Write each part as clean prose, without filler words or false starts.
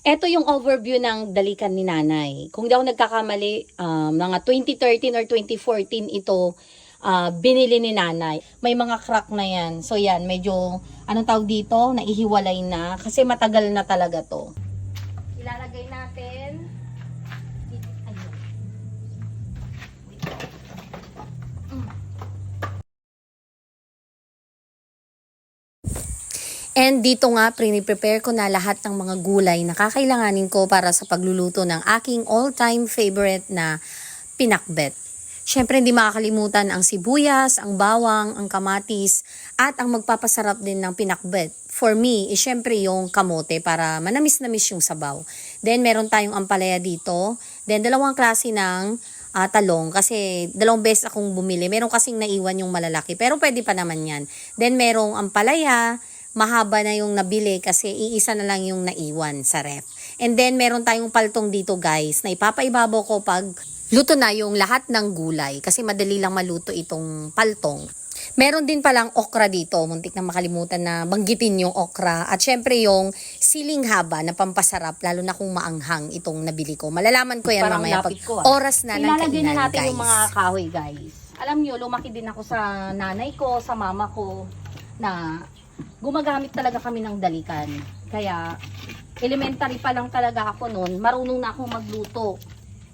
Ito yung overview ng dalikan ni nanay. Kung di ako nagkakamali, mga 2013 or 2014 ito binili ni nanay. May mga crack na yan. So yan, medyo, anong tawag dito? Naihiwalay na. Kasi matagal na talaga to. Ilalagay natin. Ayun. And dito nga, prepare ko na lahat ng mga gulay na kakailanganin ko para sa pagluluto ng aking all-time favorite na pinakbet. Siyempre, hindi makakalimutan ang sibuyas, ang bawang, ang kamatis, at ang magpapasarap din ng pinakbet. For me, siyempre yung kamote para manamis-namis yung sabaw. Then, meron tayong ampalaya dito. Then, dalawang klase ng talong kasi dalawang beses akong bumili. Meron kasing naiwan yung malalaki, pero pwede pa naman yan. Then, merong ampalaya, mahaba na yung nabili kasi iisa na lang yung naiwan sa ref. And then, meron tayong paltong dito guys na ipapaibabaw ko pag luto na yung lahat ng gulay kasi madali lang maluto itong paltong. Meron din palang okra dito, muntik na makalimutan na banggitin yung okra. At syempre yung siling haba na pampasarap, lalo na kung maanghang itong nabili ko. Malalaman ko yan parang mamaya pag oras na ng kainan, na natin guys. Yung mga kahoy guys. Alam nyo, lumaki din ako sa nanay ko, sa mama ko, na gumagamit talaga kami ng dalikan. Kaya, elementary pa lang talaga ako noon, marunong na akong magluto.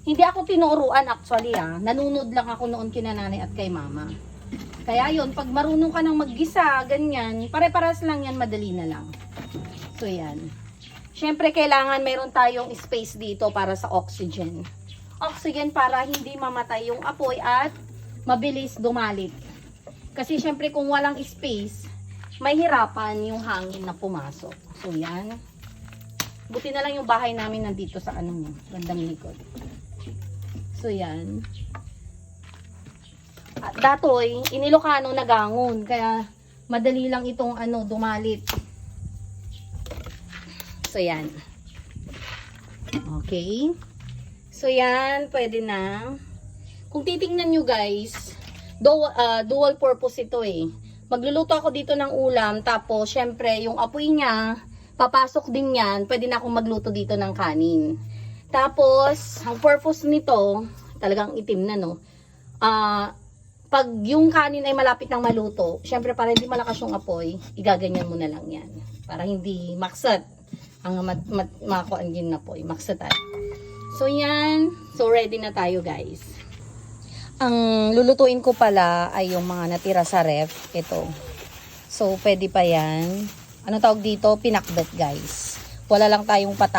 Hindi ako tinuruan actually nanunod lang ako noon kina nanay at kay mama. Kaya yon, pag marunong ka ng maggisa, ganyan, pare-paras lang yan, madali na lang. So yan. Siyempre kailangan meron tayong space dito para sa oxygen. Oxygen para hindi mamatay yung apoy at mabilis dumalit. Kasi siyempre kung walang space, may hirapan yung hangin na pumasok. So yan. Buti na lang yung bahay namin nandito sa bandang likod. So yan. At datoy, inilokano nagangon. Kaya madali lang itong dumalit. So yan. Okay. So yan, pwede na. Kung titingnan nyo guys, dual purpose ito Magluluto ako dito ng ulam, tapos syempre yung apoy niya, papasok din yan, pwede na akong magluto dito ng kanin. Tapos, ang purpose nito, talagang itim na pag yung kanin ay malapit ng maluto, syempre para hindi malakas yung apoy, igaganyan mo na lang yan. Para hindi maksat ang makuhaan yun na apoy, maksatan. So yan, so ready na tayo guys. Ang lulutuin ko pala ay yung mga natira sa ref. Ito. So, pwede pa yan. Ano tawag dito? Pinakbet, guys. Wala lang tayong pata.